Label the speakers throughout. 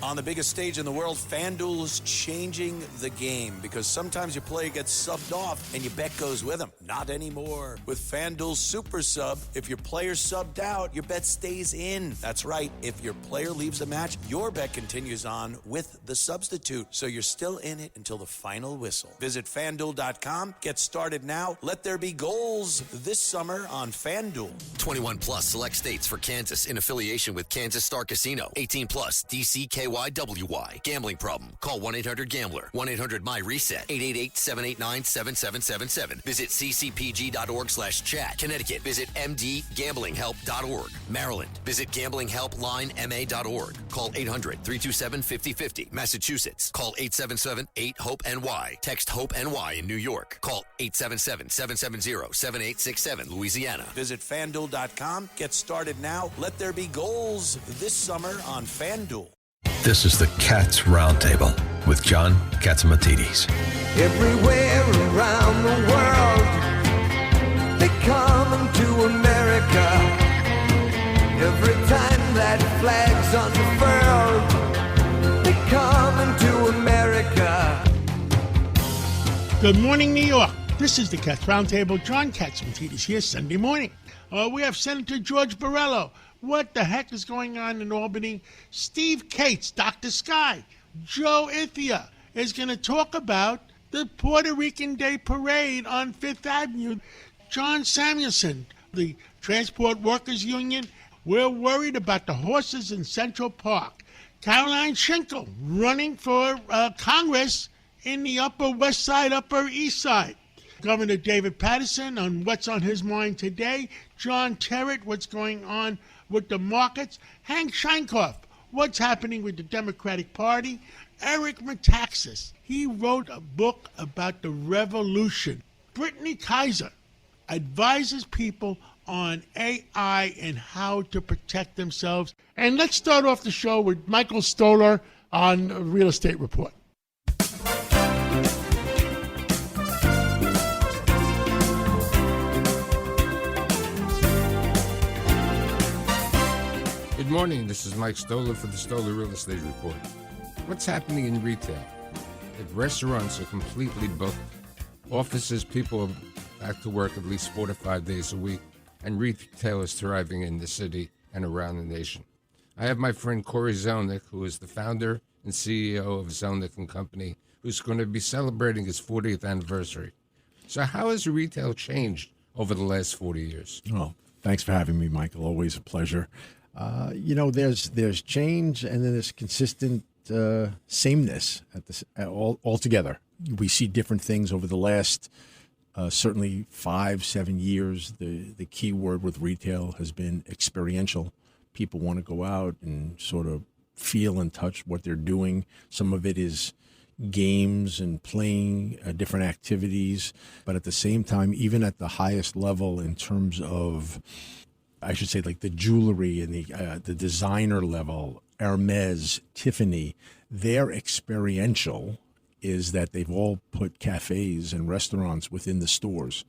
Speaker 1: On the biggest stage in the world, FanDuel's changing the game because sometimes your player gets subbed off and your bet goes with them. Not anymore. With FanDuel's Super Sub, if your player's subbed out, your bet stays in. That's right. If your player leaves the match, your bet continues on with the substitute. So you're still in it until the final whistle. Visit FanDuel.com. Get started now. Let there be goals this summer on FanDuel.
Speaker 2: 21 plus select states for Kansas in affiliation with Kansas Star Casino. 18 plus DCKYWY. Gambling problem? Call 1-800-GAMBLER. 1-800-MY-RESET. 888-789-7777. Visit ccpg.org/chat. Connecticut. Visit mdgamblinghelp.org. Maryland. Visit gamblinghelplinema.org. Call 800-327-5050. Massachusetts. Call 877-8-HOPE-NY. Text HOPE-NY in New York. Call 877-770-7867. Louisiana.
Speaker 1: Visit FanDuel.com. Get started now. Let there be goals this summer on FanDuel.
Speaker 3: This is the Cats Roundtable with John Catsimatidis.
Speaker 4: Everywhere around the world, they come to America. Every time that flag's unfurled, they come to America.
Speaker 5: Good morning, New York. This is the Cats Roundtable. John Catsimatidis here Sunday morning. We have Senator George Borrello. What the heck is going on in Albany? Steve Cates, Dr. Sky, Joe Ithia is going to talk about the Puerto Rican Day Parade on Fifth Avenue. John Samuelson, the Transport Workers Union, we're worried about the horses in Central Park. Caroline Schinkel running for Congress in the Upper West Side, Upper East Side. Governor David Paterson on what's on his mind today. John Terrett, what's going on with the markets. Hank Scheinkoff, what's happening with the Democratic Party. Eric Metaxas, he wrote a book about the revolution. Brittany Kaiser advises people on AI and how to protect themselves. And let's start off the show with Michael Stoller on Real Estate Report.
Speaker 6: Good morning, this is Mike Stoller for the Stoller Real Estate Report. What's happening in retail? If restaurants are completely booked, offices, people are back to work at least 4 to 5 days a week, and retail is thriving in the city and around the nation. I have my friend Corey Zelnick, who is the founder and CEO of Zelnick & Company, who's going to be celebrating his 40th anniversary. So how has retail changed over the last 40 years?
Speaker 7: Oh, thanks for having me, Michael. Always a pleasure. There's change, and then there's consistent sameness altogether. We see different things over the last certainly 5-7 years. The key word with retail has been experiential. People want to go out and sort of feel and touch what they're doing. Some of it is games and playing different activities, but at the same time, even at the highest level in terms of, I should say, like the jewelry and the designer level, Hermes, Tiffany, their experiential is that they've all put cafes and restaurants within the stores.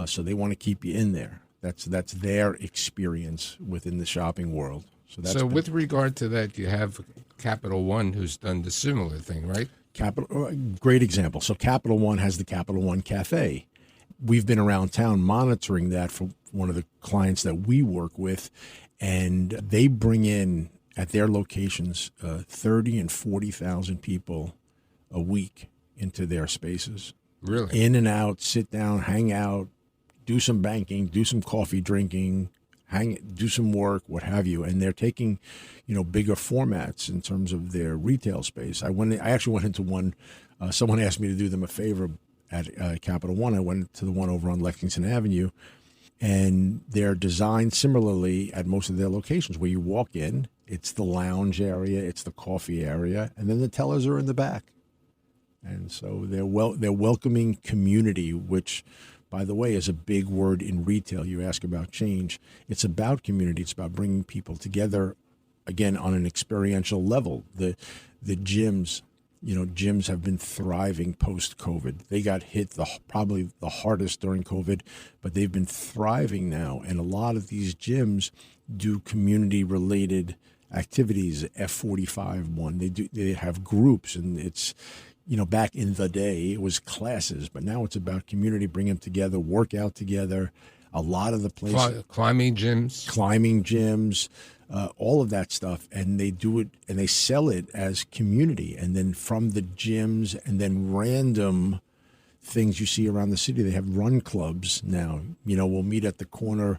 Speaker 7: So they want to keep you in there. That's their experience within the shopping world. So
Speaker 6: with regard to that, you have Capital One, who's done the similar thing, right?
Speaker 7: Great example. So Capital One has the Capital One Cafe. We've been around town monitoring that for one of the clients that we work with, and they bring in at their locations 30 and 40,000 people a week into their spaces.
Speaker 6: Really?
Speaker 7: In and out, sit down, hang out, do some banking, do some coffee drinking, do some work, what have you. And they're taking, bigger formats in terms of their retail space. I actually went into one. Someone asked me to do them a favor at Capital One. I went to the one over on Lexington Avenue, and they're designed similarly at most of their locations, where you walk in, it's the lounge area, it's the coffee area, and then the tellers are in the back. And so they're welcoming community, which, by the way, is a big word in retail. You ask about change. It's about community. It's about bringing people together, again, on an experiential level. The gyms, gyms have been thriving post-COVID. They got hit probably the hardest during COVID, but they've been thriving now. And a lot of these gyms do community-related activities. F45 one. They have groups, and it's, back in the day it was classes, but now it's about community, bring them together, work out together. A lot of the places,
Speaker 6: climbing gyms, all of that stuff, and they do it and they sell it as community. And then from the gyms and then random things you see around the city, they have run clubs now. We'll meet at the corner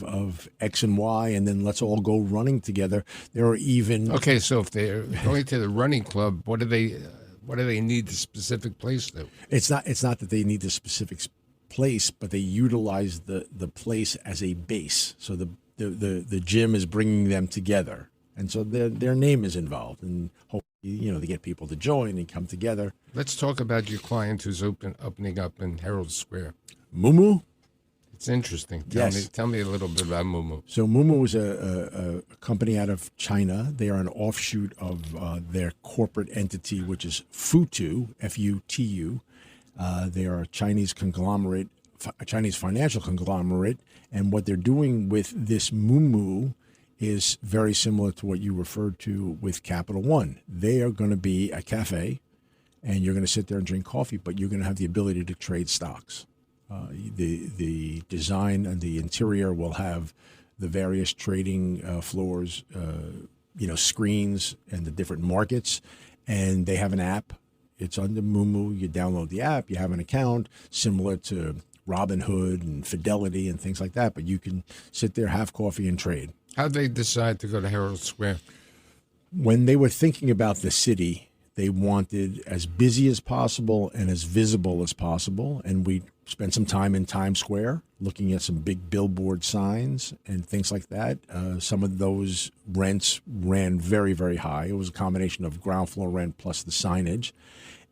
Speaker 6: of X and Y, and then let's all go running together. There are even so if they're going to the running club, what do they need the specific place to?
Speaker 7: It's not that they need the specific place, but they utilize the place as a base. So the gym is bringing them together, and so their name is involved, and hopefully they get people to join and come together.
Speaker 6: Let's talk about your client who's opening up in Herald Square.
Speaker 7: Mumu.
Speaker 6: It's interesting. Tell me a little bit about Mumu.
Speaker 7: So Mumu is a company out of China. They are an offshoot of their corporate entity, which is Futu, Futu. They are a Chinese conglomerate, a Chinese financial conglomerate, and what they're doing with this Mumu is very similar to what you referred to with Capital One. They are going to be a cafe, and you're going to sit there and drink coffee, but you're going to have the ability to trade stocks. The design and the interior will have the various trading floors, screens and the different markets, and they have an app. It's under Mumu. You download the app. You have an account similar to Robinhood and Fidelity and things like that, but you can sit there, have coffee, and trade.
Speaker 6: How'd they decide to go to Herald Square?
Speaker 7: When they were thinking about the city, they wanted as busy as possible and as visible as possible, and we spent some time in Times Square looking at some big billboard signs and things like that. Some of those rents ran very, very high. It was a combination of ground floor rent plus the signage.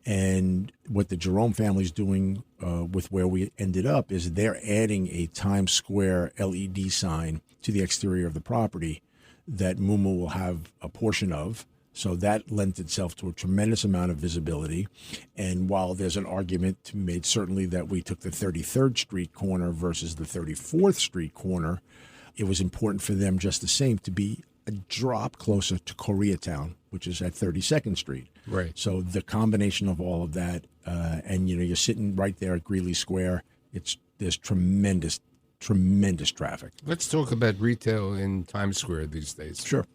Speaker 7: And what the Jerome family is doing with where we ended up is they're adding a Times Square LED sign to the exterior of the property that Mumu will have a portion of. So that lent itself to a tremendous amount of visibility. And while there's an argument to be made, certainly, that we took the 33rd Street corner versus the 34th Street corner, it was important for them just the same to be a drop closer to Koreatown, which is at 32nd Street.
Speaker 6: Right.
Speaker 7: So the combination of all of that, and you're sitting right there at Greeley Square. There's tremendous traffic.
Speaker 6: Let's talk about retail in Times Square these days.
Speaker 7: Sure.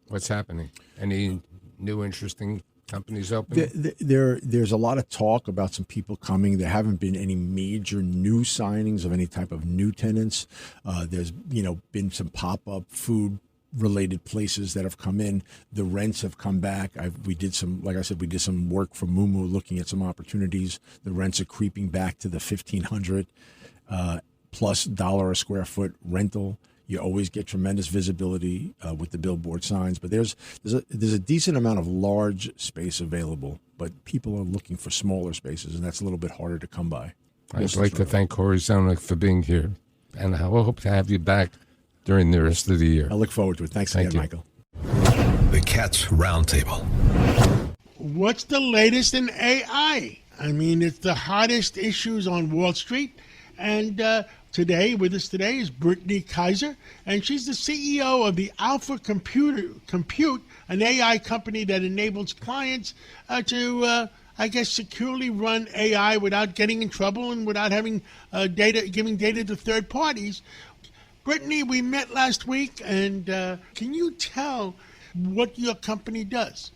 Speaker 6: What's happening? Any new interesting companies opening?
Speaker 7: There's a lot of talk about some people coming. There haven't been any major new signings of any type of new tenants. There's been some pop-up food related places that have come in. The rents have come back. We did some work for Mumu looking at some opportunities. The rents are creeping back to the $1,500 plus dollar a square foot rental. You always get tremendous visibility with the billboard signs, but there's a decent amount of large space available, but people are looking for smaller spaces, and that's a little bit harder to come by.
Speaker 6: I'd like to thank Corey Zelnick for being here, and I hope to have you back during the rest of the year.
Speaker 7: I look forward to it. Thanks again, Michael.
Speaker 3: The Cats Roundtable.
Speaker 5: What's the latest in AI? I mean, it's the hottest issues on Wall Street, and with us today is Brittany Kaiser, and she's the CEO of the Alpha Compute, an AI company that enables clients to securely run AI without getting in trouble and without having giving data to third parties. Brittany, we met last week, and can you tell what your company does?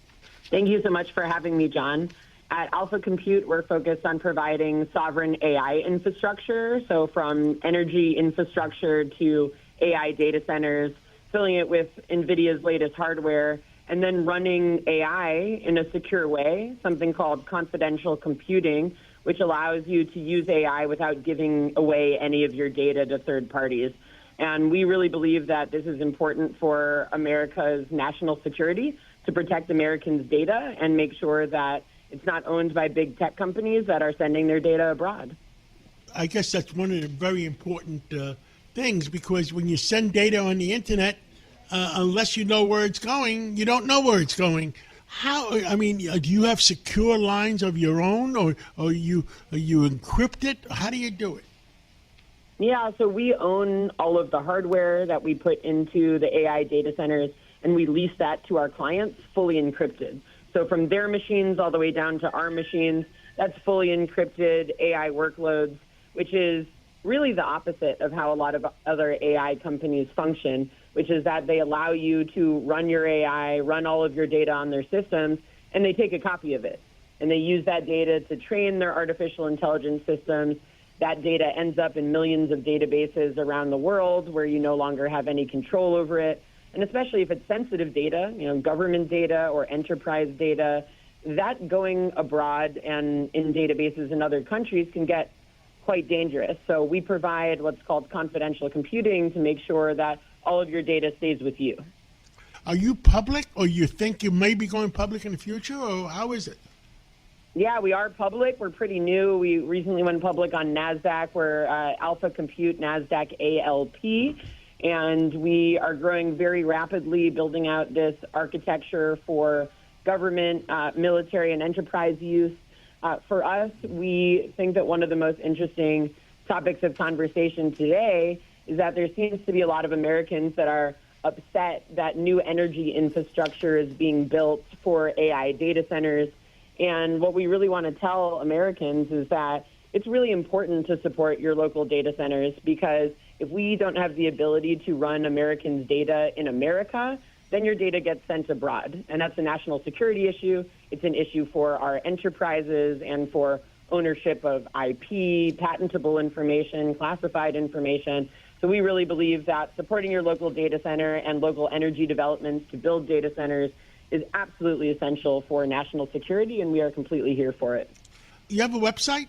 Speaker 8: Thank you so much for having me, John. At Alpha Compute, we're focused on providing sovereign AI infrastructure, so from energy infrastructure to AI data centers, filling it with NVIDIA's latest hardware, and then running AI in a secure way, something called confidential computing, which allows you to use AI without giving away any of your data to third parties. And we really believe that this is important for America's national security, to protect Americans' data and make sure that it's not owned by big tech companies that are sending their data abroad.
Speaker 5: I guess that's one of the very important things, because when you send data on the internet, unless you know where it's going, you don't know where it's going. Do you have secure lines of your own, or you encrypt it? How do you do it?
Speaker 8: Yeah, so we own all of the hardware that we put into the AI data centers, and we lease that to our clients fully encrypted. So from their machines all the way down to our machines, that's fully encrypted AI workloads, which is really the opposite of how a lot of other AI companies function, which is that they allow you to run your AI, run all of your data on their systems, and they take a copy of it. And they use that data to train their artificial intelligence systems. That data ends up in millions of databases around the world where you no longer have any control over it. And especially if it's sensitive data, government data or enterprise data, that going abroad and in databases in other countries can get quite dangerous. So we provide what's called confidential computing to make sure that all of your data stays with you.
Speaker 5: Are you public, or you think you may be going public in the future, or how is it?
Speaker 8: Yeah, we are public. We're pretty new. We recently went public on NASDAQ. We're Alpha Compute, NASDAQ ALP, and we are growing very rapidly, building out this architecture for government, military, and enterprise use. For us, we think that one of the most interesting topics of conversation today is that there seems to be a lot of Americans that are upset that new energy infrastructure is being built for AI data centers. And what we really want to tell Americans is that it's really important to support your local data centers, because if we don't have the ability to run Americans' data in America, then your data gets sent abroad. And that's a national security issue. It's an issue for our enterprises and for ownership of IP, patentable information, classified information. So we really believe that supporting your local data center and local energy developments to build data centers is absolutely essential for national security, and we are completely here for it.
Speaker 5: You have a website?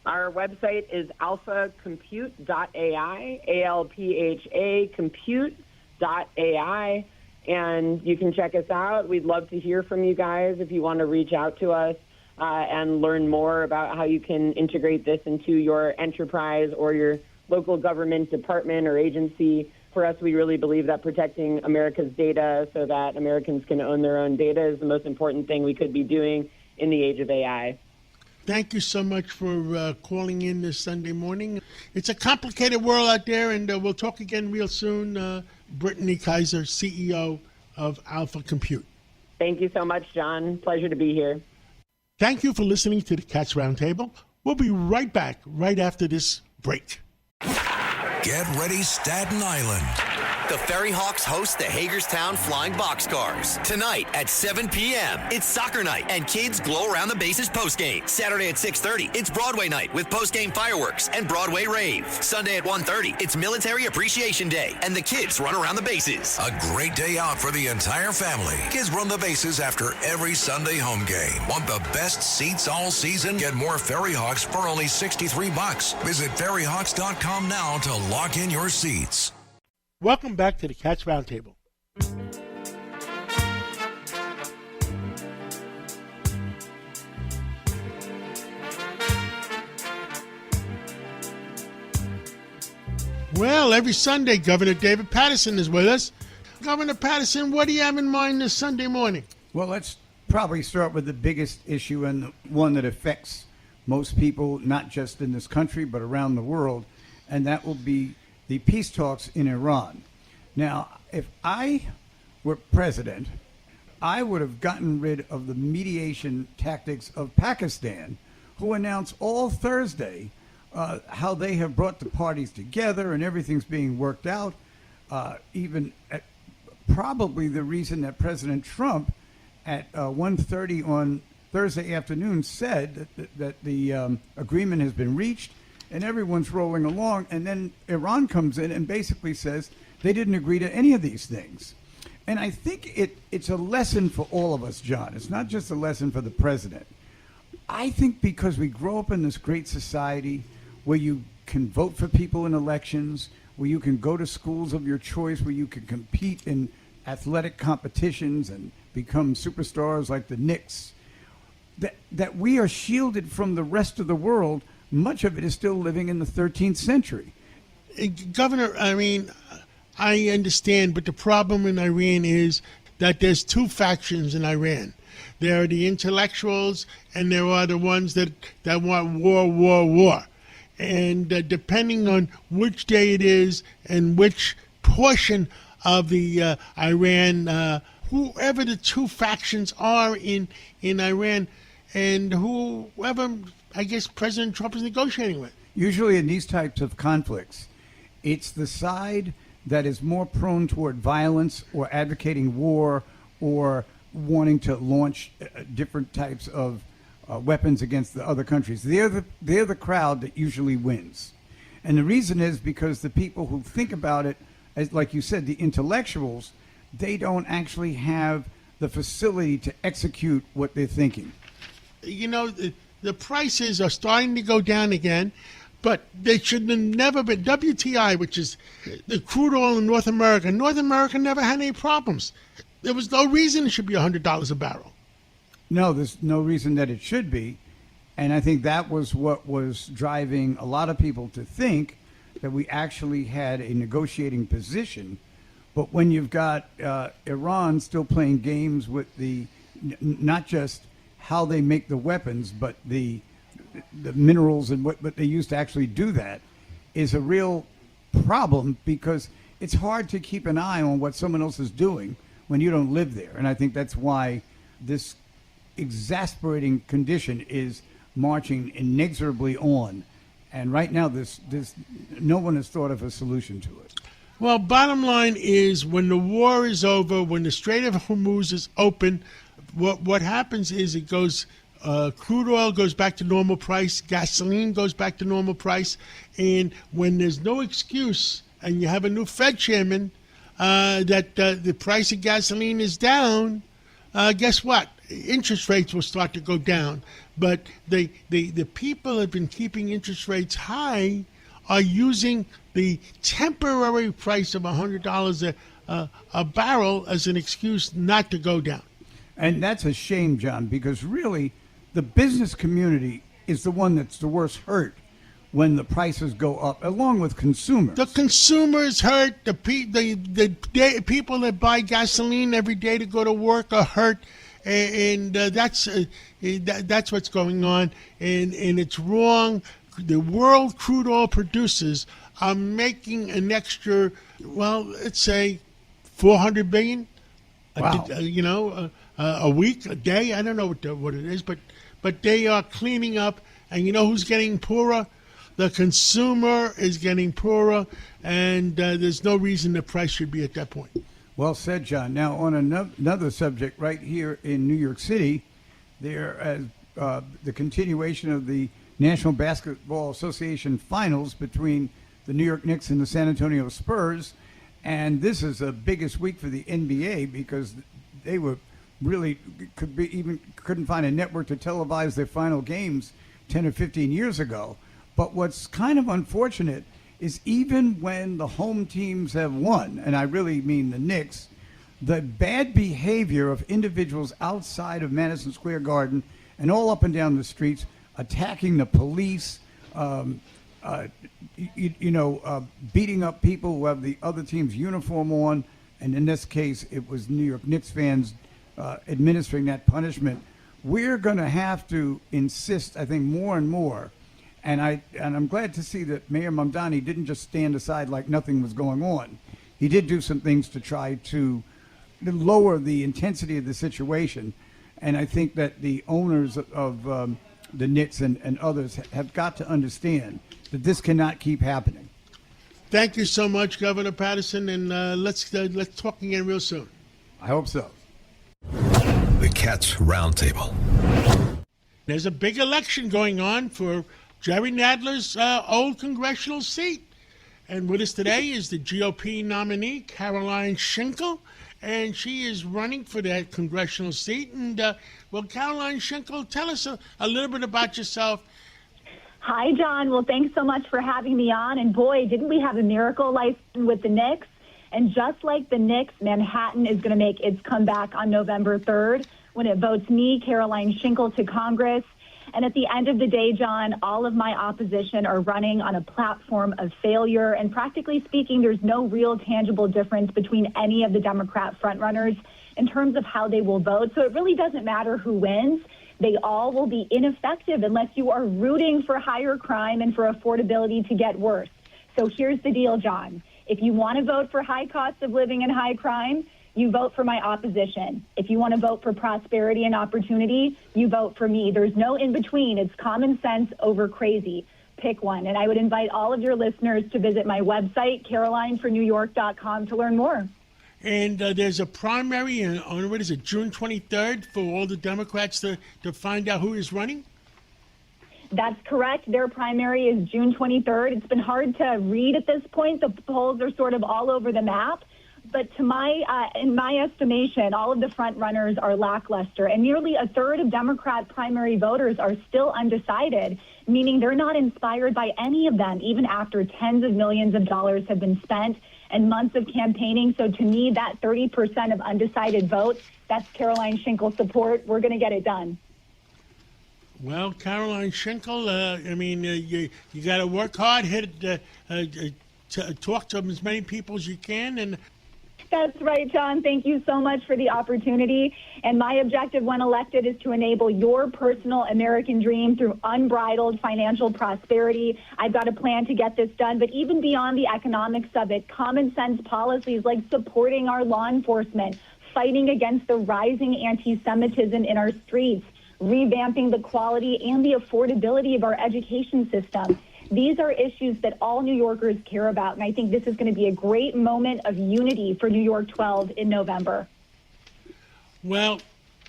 Speaker 8: Our website is alphacompute.ai, A-L-P-H-A, compute.ai, and you can check us out. We'd love to hear from you guys if you want to reach out to us and learn more about how you can integrate this into your enterprise or your local government department or agency. For us, we really believe that protecting America's data so that Americans can own their own data is the most important thing we could be doing in the age of AI.
Speaker 5: Thank you so much for calling in this Sunday morning. It's a complicated world out there, and we'll talk again real soon. Brittany Kaiser, CEO of Alpha Compute.
Speaker 8: Thank you so much, John. Pleasure to be here.
Speaker 5: Thank you for listening to the Cats Roundtable. We'll be right back right after this break.
Speaker 9: Get ready, Staten Island.
Speaker 2: The Ferry Hawks host the Hagerstown Flying Boxcars tonight at 7 p.m. It's soccer night, and kids glow around the bases postgame. Saturday at 6:30, it's Broadway night with postgame fireworks and Broadway rave. Sunday at 1:30, it's Military Appreciation Day, and the kids run around the bases.
Speaker 9: A great day out for the entire family. Kids run the bases after every Sunday home game. Want the best seats all season? Get more Ferry Hawks for only $63. Visit ferryhawks.com now to lock in your seats.
Speaker 5: Welcome back to the Cats Roundtable. Well, every Sunday, Governor David Paterson is with us. Governor Paterson, what do you have in mind this Sunday morning?
Speaker 10: Well, let's probably start with the biggest issue, and the one that affects most people, not just in this country, but around the world, and that will be the peace talks in Iran. Now, if I were president, I would have gotten rid of the mediation tactics of Pakistan, who announced all Thursday how they have brought the parties together and everything's being worked out. Even at probably the reason that President Trump at 1:30 on Thursday afternoon said that the agreement has been reached and everyone's rolling along, and then Iran comes in and basically says they didn't agree to any of these things. And I think it's a lesson for all of us, John. It's not just a lesson for the president. I think because we grow up in this great society where you can vote for people in elections, where you can go to schools of your choice, where you can compete in athletic competitions and become superstars like the Knicks, that we are shielded from the rest of the world. Much of it is still living in the 13th century.
Speaker 5: Governor, I mean, I understand, but the problem in Iran is that there's two factions in Iran. There are the intellectuals, and there are the ones that want war. And depending on which day it is and which portion of the Iran, whoever the two factions are in Iran, and whoever, I guess, President Trump is negotiating with.
Speaker 10: Usually in these types of conflicts, it's the side that is more prone toward violence or advocating war or wanting to launch different types of weapons against the other countries. They're the crowd that usually wins. And the reason is because the people who think about it, as like you said, the intellectuals, they don't actually have the facility to execute what they're thinking.
Speaker 5: You know, the prices are starting to go down again, but they should have never been. WTI, which is the crude oil in North America never had any problems. There was no reason it should be $100 a barrel.
Speaker 10: No, there's no reason that it should be. And I think that was what was driving a lot of people to think that we actually had a negotiating position. But when you've got Iran still playing games with not just how they make the weapons, but the minerals and what they use to actually do that, is a real problem, because it's hard to keep an eye on what someone else is doing when you don't live there. And I think that's why this exasperating condition is marching inexorably on. And right now, this no one has thought of a solution to it.
Speaker 5: Well, bottom line is, when the war is over, when the Strait of Hormuz is open, what happens is it goes, crude oil goes back to normal price, gasoline goes back to normal price, and when there's no excuse, and you have a new Fed chairman, that the price of gasoline is down, guess what? Interest rates will start to go down. But the people that have been keeping interest rates high are using the temporary price of $100 a barrel as an excuse not to go down.
Speaker 10: And that's a shame, John, because really the business community is the one that's the worst hurt when the prices go up, along with consumers.
Speaker 5: The consumers hurt. The people that buy gasoline every day to go to work are hurt. And that's what's going on, and it's wrong. The world crude oil producers are making an extra, well, let's say, $400 billion.
Speaker 10: Wow.
Speaker 5: A week, a day. I don't know what it is, but they are cleaning up. And you know who's getting poorer? The consumer is getting poorer, and there's no reason the price should be at that point.
Speaker 10: Well said, John. Now, on another subject, right here in New York City, there is the continuation of the National Basketball Association finals between the New York Knicks and the San Antonio Spurs. And this is the biggest week for the NBA, because they were really couldn't find a network to televise their final games 10 or 15 years ago. But what's kind of unfortunate is, even when the home teams have won, and I really mean the Knicks, the bad behavior of individuals outside of Madison Square Garden and all up and down the streets, attacking the police, beating up people who have the other team's uniform on, and in this case, it was New York Knicks fans administering that punishment. We're going to have to insist, I think, more and more. And I'm glad to see that Mayor Mamdani didn't just stand aside like nothing was going on. He did do some things to try to lower the intensity of the situation. And I think that the owners of the Knicks and others have got to understand that this cannot keep happening.
Speaker 5: Thank you so much, Governor Patterson, and let's talk again real soon.
Speaker 10: I hope so.
Speaker 3: The Cats Roundtable.
Speaker 5: There's a big election going on for Jerry Nadler's old congressional seat. And with us today is the GOP nominee, Caroline Schinkel, and she is running for that congressional seat. And, Caroline Schinkel, tell us a little bit about yourself.
Speaker 11: Hi, John. Well, thanks so much for having me on. And boy, didn't we have a miracle life with the Knicks? And just like the Knicks, Manhattan is going to make its comeback on November 3rd when it votes me, Caroline Schinkel, to Congress. And at the end of the day, John, all of my opposition are running on a platform of failure. And practically speaking, there's no real tangible difference between any of the Democrat frontrunners in terms of how they will vote. So it really doesn't matter who wins. They all will be ineffective unless you are rooting for higher crime and for affordability to get worse. So here's the deal, John. If you want to vote for high cost of living and high crime, you vote for my opposition. If you want to vote for prosperity and opportunity, you vote for me. There's no in between. It's common sense over crazy. Pick one. And I would invite all of your listeners to visit my website, carolinefornewyork.com, to learn more.
Speaker 5: And there's a primary on, what is it, June 23rd for all the Democrats to find out who is running?
Speaker 11: That's correct. Their primary is June 23rd. It's been hard to read at this point. The polls are sort of all over the map. But in my estimation, all of the front runners are lackluster, and nearly a third of Democrat primary voters are still undecided, meaning they're not inspired by any of them, even after tens of millions of dollars have been spent and months of campaigning. So to me, that 30% of undecided vote, that's Caroline Schinkel support. We're going to get it done.
Speaker 5: Well, Caroline Schinkel, you got to work hard, talk to as many people as you can, and
Speaker 11: That's right, John. Thank you so much for the opportunity. And my objective when elected is to enable your personal American dream through unbridled financial prosperity. I've got a plan to get this done, but even beyond the economics of it, common sense policies like supporting our law enforcement, fighting against the rising anti-Semitism in our streets, revamping the quality and the affordability of our education system. These are issues that all New Yorkers care about, and I think this is going to be a great moment of unity for New York 12 in November.
Speaker 5: Well,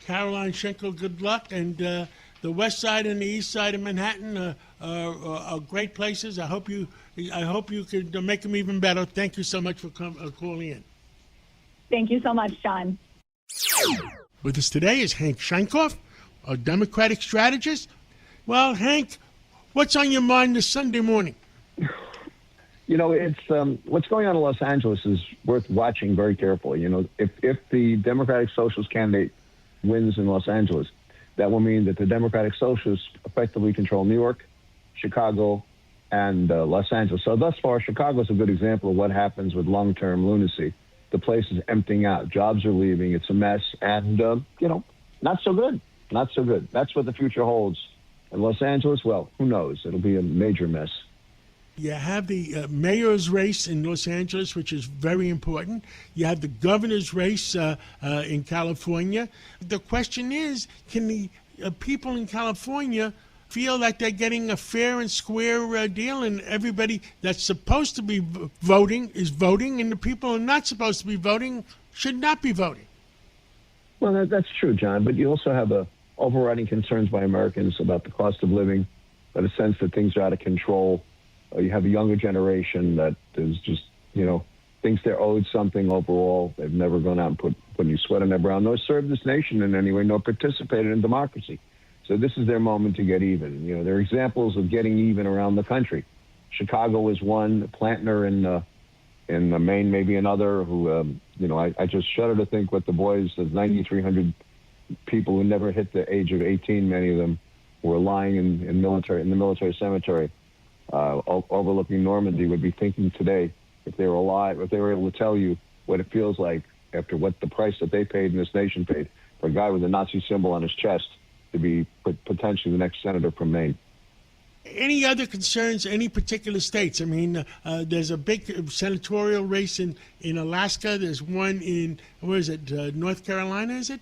Speaker 5: Caroline Schinkel, good luck, and the west side and the east side of Manhattan are great places. I hope you could make them even better. Thank you so much for calling in.
Speaker 11: Thank you so much, John.
Speaker 5: With us today is Hank Shankoff, a Democratic strategist. Well, Hank, what's on your mind this Sunday morning?
Speaker 12: You know, it's what's going on in Los Angeles is worth watching very carefully. You know, if the Democratic Socialist candidate wins in Los Angeles, that will mean that the Democratic Socialists effectively control New York, Chicago, and Los Angeles. So thus far, Chicago is a good example of what happens with long-term lunacy. The place is emptying out. Jobs are leaving. It's a mess. And, not so good. Not so good. That's what the future holds. In Los Angeles, well, who knows? It'll be a major mess.
Speaker 5: You have the mayor's race in Los Angeles, which is very important. You have the governor's race in California. The question is, can the people in California feel like they're getting a fair and square deal, and everybody that's supposed to be voting is voting, and the people who are not supposed to be voting should not be voting?
Speaker 12: Well, that's true, John, but you also have overriding concerns by Americans about the cost of living, but a sense that things are out of control. You have a younger generation that is just, thinks they're owed something overall. They've never gone out and put any sweat on their brow, nor served this nation in any way, nor participated in democracy. So this is their moment to get even. There are examples of getting even around the country. Chicago is one. Plantner in Maine, maybe another. Who, I just shudder to think what the boys, the 9,300 people who never hit the age of 18, many of them were lying in the military cemetery overlooking Normandy, would be thinking today if they were alive, if they were able to tell you what it feels like after what the price that they paid and this nation paid for a guy with a Nazi symbol on his chest to be potentially the next senator from Maine.
Speaker 5: Any other concerns, any particular states? I mean, there's a big senatorial race in Alaska. There's one in, North Carolina, is it?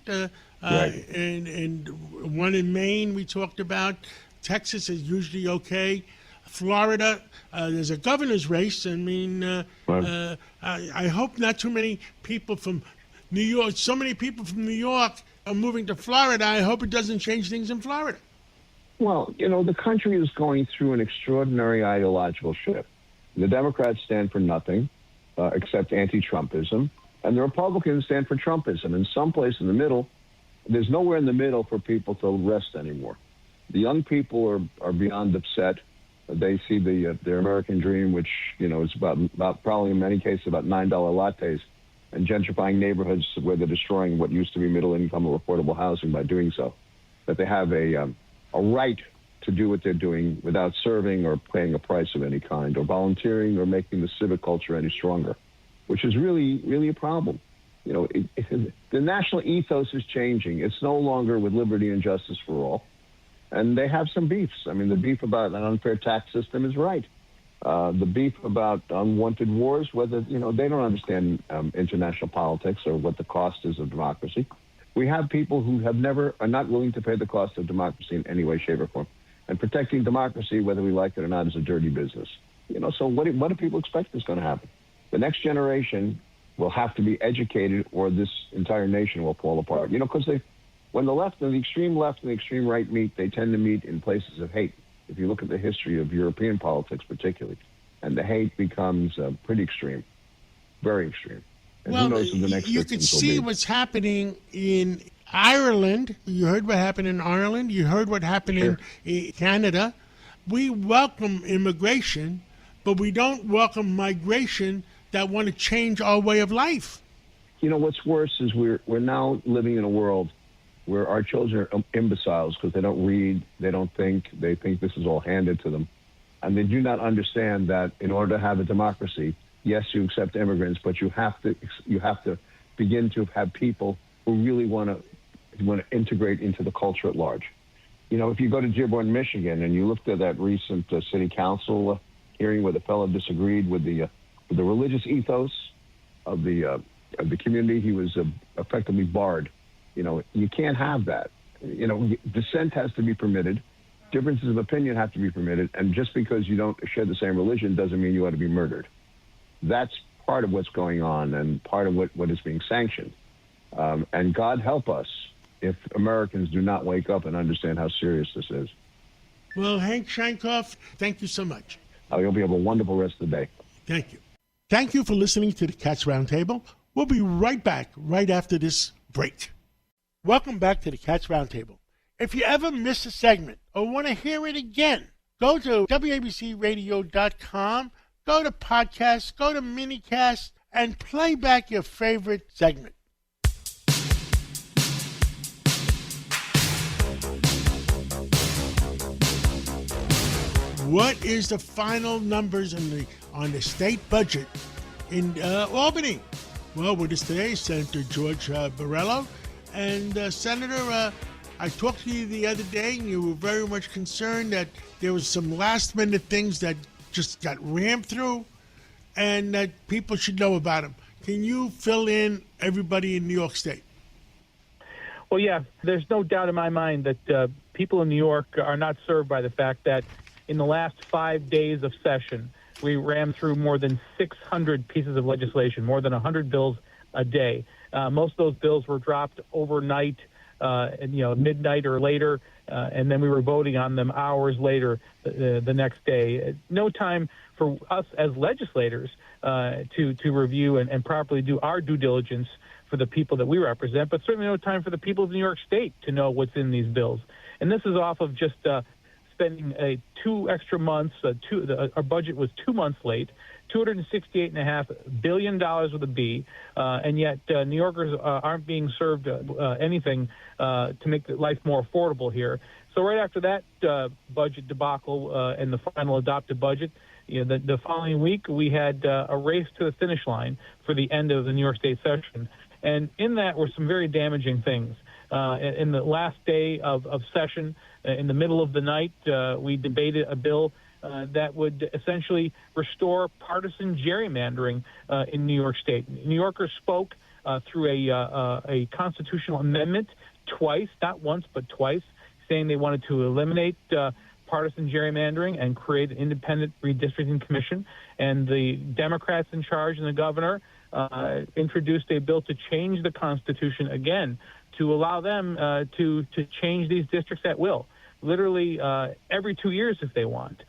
Speaker 12: Right.
Speaker 5: And one in Maine we talked about. Texas is usually okay. Florida, there's a governor's race. I mean, I hope not too many people from New York, so many people from New York are moving to Florida. I hope it doesn't change things in Florida.
Speaker 12: Well, the country is going through an extraordinary ideological shift. The Democrats stand for nothing except anti-Trumpism, and the Republicans stand for Trumpism. And someplace in the middle, there's nowhere in the middle for people to rest anymore. The young people are beyond upset. They see their American dream, which is about probably in many cases about $9 lattes, and gentrifying neighborhoods where they're destroying what used to be middle income or affordable housing by doing so. That they have a right to do what they're doing without serving or paying a price of any kind, or volunteering, or making the civic culture any stronger, which is really, really a problem. The national ethos is changing. It's no longer with liberty and justice for all. And they have some beefs. I mean, the beef about an unfair tax system is right. The beef about unwanted wars, whether, they don't understand international politics or what the cost is of democracy. We have people who are not willing to pay the cost of democracy in any way, shape, or form. And protecting democracy, whether we like it or not, is a dirty business. So what do people expect is going to happen? The next generation will have to be educated, or this entire nation will fall apart. Because when the left and the extreme right meet, they tend to meet in places of hate. If you look at the history of European politics particularly, and the hate becomes pretty extreme, very extreme. And
Speaker 5: well,
Speaker 12: who knows who the next
Speaker 5: you can
Speaker 12: victims will
Speaker 5: see
Speaker 12: be.
Speaker 5: what's happening in Ireland. You heard what happened in Ireland. You heard what happened in Canada. We welcome immigration, but we don't welcome migration that want to change our way of life.
Speaker 12: What's worse is we're now living in a world where our children are imbeciles because they don't read, they don't think, they think this is all handed to them. And they do not understand that in order to have a democracy, yes, you accept immigrants, but you have to begin to have people who really want to integrate into the culture at large. If you go to Dearborn, Michigan, and you looked at that recent city council hearing where the fellow disagreed with the religious ethos of the community, he was effectively barred. You can't have that. Dissent has to be permitted. Differences of opinion have to be permitted. And just because you don't share the same religion doesn't mean you ought to be murdered. That's part of what's going on and part of what is being sanctioned. And God help us if Americans do not wake up and understand how serious this is.
Speaker 5: Well, Hank Shankoff, thank you so much.
Speaker 12: I hope you have a wonderful rest of the day.
Speaker 5: Thank you. Thank you for listening to the Cats Roundtable. We'll be right back right after this break. Welcome back to the Cats Roundtable. If you ever miss a segment or want to hear it again, go to WABCRadio.com, go to podcasts, go to minicast, and play back your favorite segment. What is the final numbers on the state budget in Albany? Well, with us today is Senator George Borrello. And Senator, I talked to you the other day, and you were very much concerned that there was some last-minute things that just got rammed through, and that people should know about them. Can you fill in everybody in New York State?
Speaker 13: Well, yeah, there's no doubt in my mind that people in New York are not served by the fact that in the last 5 days of session, we rammed through more than 600 pieces of legislation, more than 100 bills a day. Most of those bills were dropped overnight, midnight or later, and then we were voting on them hours later the next day. No time for us as legislators to review and properly do our due diligence for the people that we represent, but certainly no time for the people of New York State to know what's in these bills. And this is off of just spending 2 extra months. Our budget was 2 months late. $268.5 billion with a B, and yet New Yorkers aren't being served anything to make life more affordable here. So right after that budget debacle and the final adopted budget, the following week we had a race to the finish line for the end of the New York State session. And in that were some very damaging things. In the last day of session, in the middle of the night, we debated a bill that would essentially restore partisan gerrymandering in New York State. New Yorkers spoke through a constitutional amendment twice, not once, but twice, saying they wanted to eliminate partisan gerrymandering and create an independent redistricting commission. And the Democrats in charge and the governor introduced a bill to change the Constitution again to allow them to change these districts at will, literally every 2 years if they want.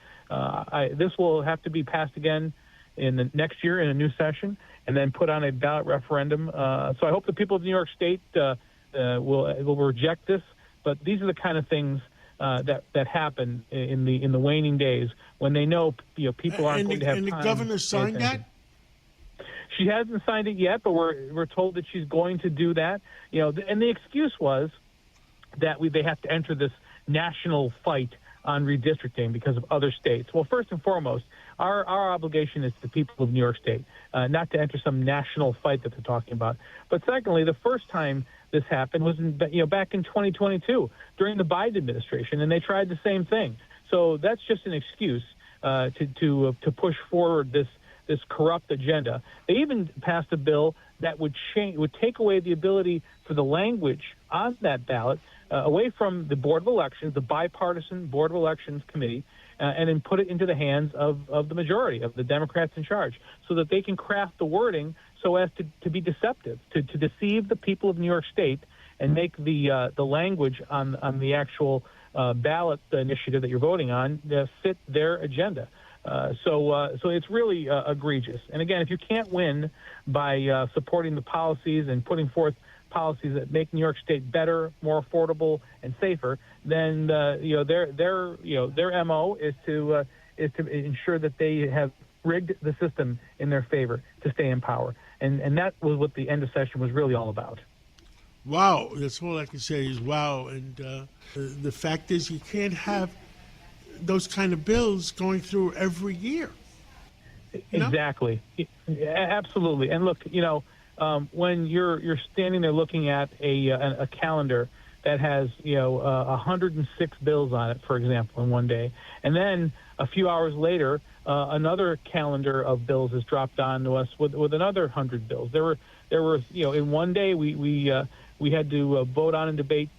Speaker 13: This will have to be passed again in the next year in a new session and then put on a ballot referendum. So I hope the people of New York State will reject this. But these are the kind of things that happen in the waning days when they know people aren't going to have time.
Speaker 5: And the governor signed that?
Speaker 13: She hasn't signed it yet, but we're told that she's going to do that. And the excuse was that they have to enter this national fight on redistricting because of other states. Well, first and foremost, our obligation is to the people of New York State, not to enter some national fight that they're talking about. But secondly, the first time this happened was back in 2022 during the Biden administration, and they tried the same thing. So that's just an excuse. to push forward this corrupt agenda. They even passed a bill that would take away the ability for the language on that ballot away from the Board of Elections, the bipartisan Board of Elections committee, and then put it into the hands of the majority, of the Democrats in charge, so that they can craft the wording so as to be deceptive, to deceive the people of New York State and make the language on the actual ballot initiative that you're voting on fit their agenda. So it's really egregious. And again, if you can't win by supporting the policies and putting forth policies that make New York State better, more affordable, and safer, then their MO is to ensure that they have rigged the system in their favor to stay in power. And that was what the end of session was really all about.
Speaker 5: Wow, that's all I can say is wow. And the fact is, you can't have those kind of bills going through every year.
Speaker 13: Exactly. Absolutely. And look, when you're standing there looking at a calendar that has 106 bills on it, for example, in one day, and then a few hours later, another calendar of bills is dropped onto us with another 100 bills. There were in one day we had to vote on and debate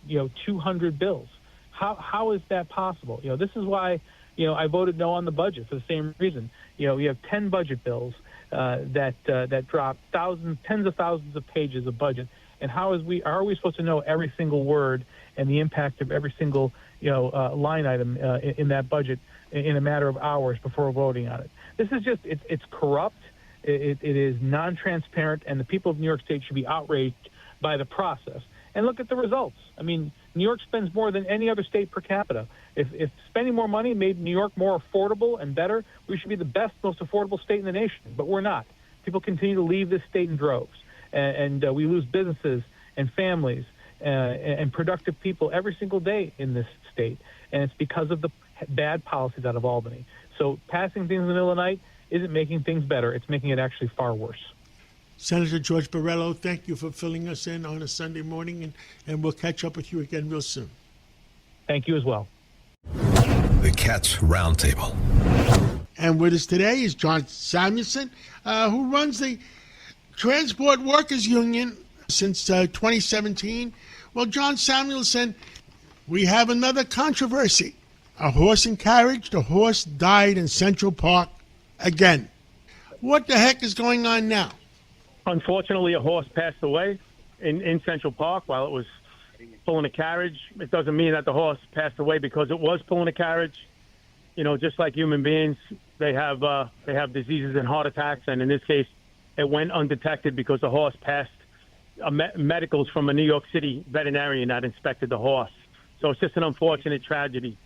Speaker 13: 200 bills. How is that possible? This is why I voted no on the budget for the same reason. You have 10 budget bills that drop tens of thousands of pages of budget, and are we supposed to know every single word and the impact of every single line item in that budget in a matter of hours before voting on it? This is just it's corrupt. It is non-transparent, and the people of New York State should be outraged by the process. And look at the results. I mean, New York spends more than any other state per capita. If spending more money made New York more affordable and better, we should be the best, most affordable state in the nation. But we're not. People continue to leave this state in droves, and we lose businesses and families and productive people every single day in this state. And it's because of the bad policies out of Albany. So passing things in the middle of the night isn't making things better. It's making it actually far worse.
Speaker 5: Senator George Borrello, thank you for filling us in on a Sunday morning, and we'll catch up with you again real soon.
Speaker 13: Thank you as well.
Speaker 3: The Cats Roundtable.
Speaker 5: And with us today is John Samuelson, who runs the Transport Workers Union since 2017. Well, John Samuelson, we have another controversy. A horse and carriage. The horse died in Central Park again. What the heck is going on now?
Speaker 14: Unfortunately, a horse passed away in Central Park while it was pulling a carriage. It doesn't mean that the horse passed away because it was pulling a carriage. Just like human beings, they have diseases and heart attacks, and in this case, it went undetected because the horse passed medicals from a New York City veterinarian that inspected the horse. So it's just an unfortunate tragedy.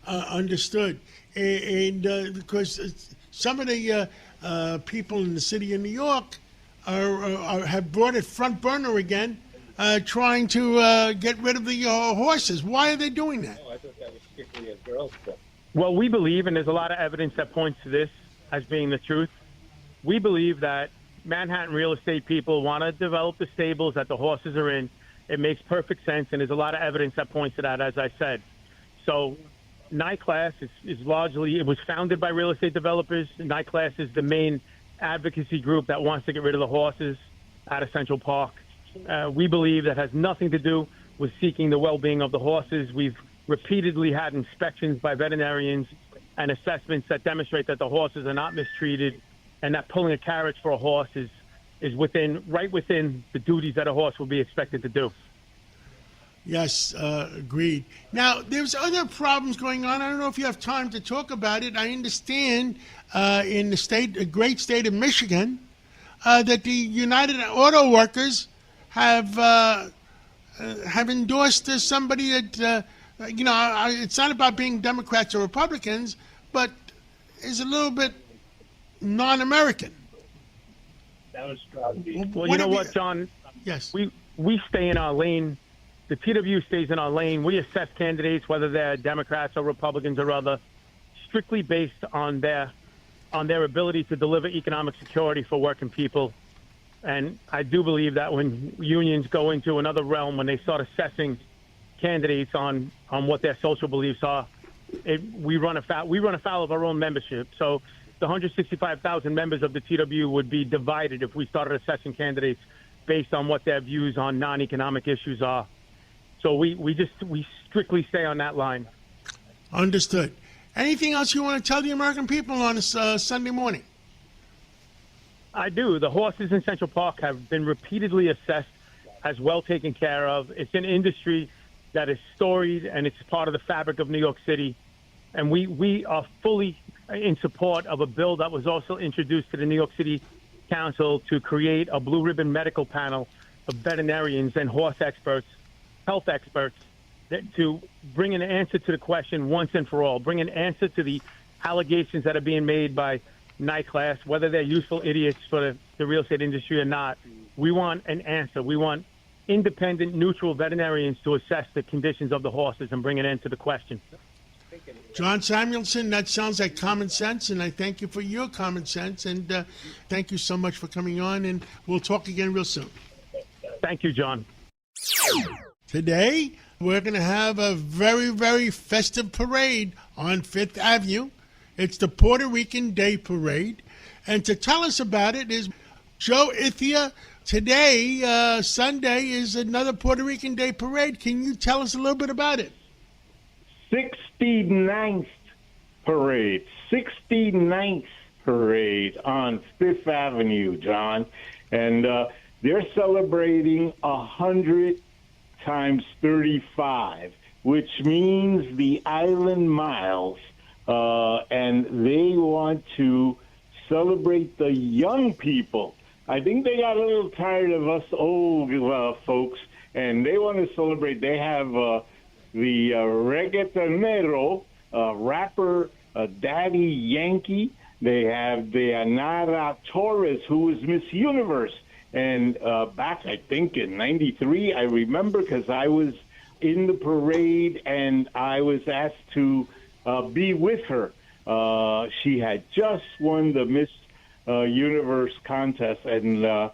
Speaker 5: Understood. And because some of the people in the city of New York have brought it front burner again, trying to get rid of the horses. Why are they doing that?
Speaker 14: I thought that was strictly a girls' club. Well, we believe, and there's a lot of evidence that points to this as being the truth, we believe that Manhattan real estate people want to develop the stables that the horses are in. It makes perfect sense, and there's a lot of evidence that points to that, as I said. So Night Class is largely, it was founded by real estate developers. Night Class is the main advocacy group that wants to get rid of the horses out of Central Park. We believe that has nothing to do with seeking the well-being of the horses. We've repeatedly had inspections by veterinarians and assessments that demonstrate that the horses are not mistreated and that pulling a carriage for a horse is right within the duties that a horse will be expected to do.
Speaker 5: Yes, agreed. Now, there's other problems going on. I don't know if you have time to talk about it. I understand in the great state of Michigan, that the United Auto Workers have endorsed somebody that, it's not about being Democrats or Republicans, but is a little bit non-American.
Speaker 14: Well, you know what, John?
Speaker 5: Yes.
Speaker 14: We stay in our lane. The TW stays in our lane. We assess candidates, whether they're Democrats or Republicans or other, strictly based on their ability to deliver economic security for working people. And I do believe that when unions go into another realm, when they start assessing candidates on what their social beliefs are, we run afoul of our own membership. So the 165,000 members of the TW would be divided if we started assessing candidates based on what their views on non-economic issues are. So we strictly stay on that line.
Speaker 5: Understood. Anything else you want to tell the American people on this Sunday morning?
Speaker 14: I do. The horses in Central Park have been repeatedly assessed as well taken care of. It's an industry that is storied, and it's part of the fabric of New York City. And we are fully in support of a bill that was also introduced to the New York City Council to create a blue ribbon medical panel of veterinarians and horse experts, health experts, to bring an answer to the question once and for all, bring an answer to the allegations that are being made by night class, whether they're useful idiots for the real estate industry or not. We want an answer. We want independent, neutral veterinarians to assess the conditions of the horses and bring an end to the question.
Speaker 5: John Samuelson, that sounds like common sense, and I thank you for your common sense, and thank you so much for coming on, and we'll talk again real soon.
Speaker 14: Thank you, John.
Speaker 5: Today, we're going to have a very, very festive parade on Fifth Avenue. It's the Puerto Rican Day Parade, and to tell us about it is Joe Ithia. Today, Sunday, is another Puerto Rican Day Parade. Can you tell us a little bit about it?
Speaker 15: 69th parade. 69th parade on Fifth Avenue, John. And they're celebrating 100 times 35, which means the island miles. And they want to celebrate the young people. I think they got a little tired of us old folks, and they want to celebrate. They have the reggaetonero, rapper Daddy Yankee. They have Dayanara Torres, who was Miss Universe. And back, I think, in 93, I remember because I was in the parade and I was asked to be with her. She had just won the Miss Universe contest, and I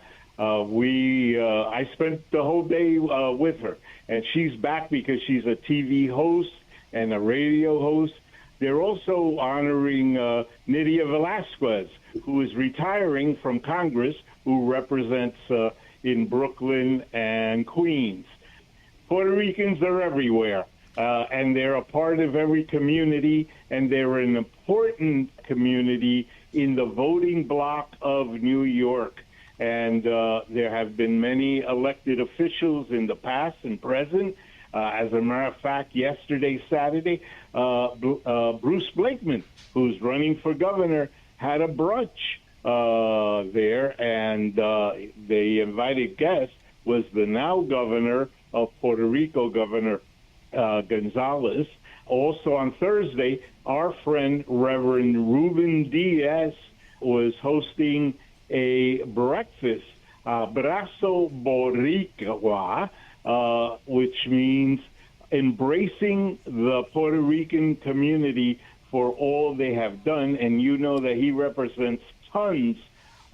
Speaker 15: spent the whole day with her. And she's back because she's a TV host and a radio host. They're also honoring Nydia Velázquez, who is retiring from Congress, who represents in Brooklyn and Queens. Puerto Ricans are everywhere, and they're a part of every community, and they're an important community in the voting bloc of New York. And there have been many elected officials in the past and present. As a matter of fact, yesterday, Saturday, Bruce Blakeman, who's running for governor, had a brunch there, and the invited guest was the now governor of Puerto Rico, Governor Gonzalez. Also on Thursday, our friend Reverend Ruben Diaz was hosting a breakfast, Abrazo Boricua, which means embracing the Puerto Rican community for all they have done. And you know that he represents tons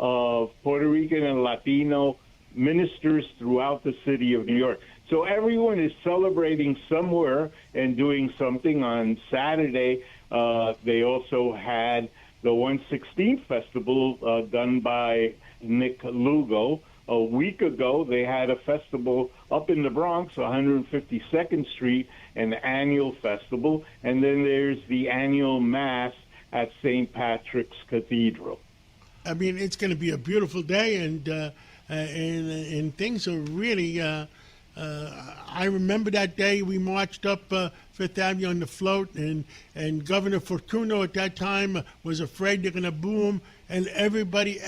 Speaker 15: of Puerto Rican and Latino ministers throughout the city of New York. So everyone is celebrating somewhere and doing something. On Saturday, they also had the 116th Festival done by Nick Lugo. A week ago, they had a festival up in the Bronx, 152nd Street, an annual festival. And then there's the annual Mass at St. Patrick's Cathedral.
Speaker 5: I mean, it's going to be a beautiful day, and things are really... I remember that day we marched up Fifth Avenue on the float, and Governor Fortuno at that time was afraid they're going to boo him, and everybody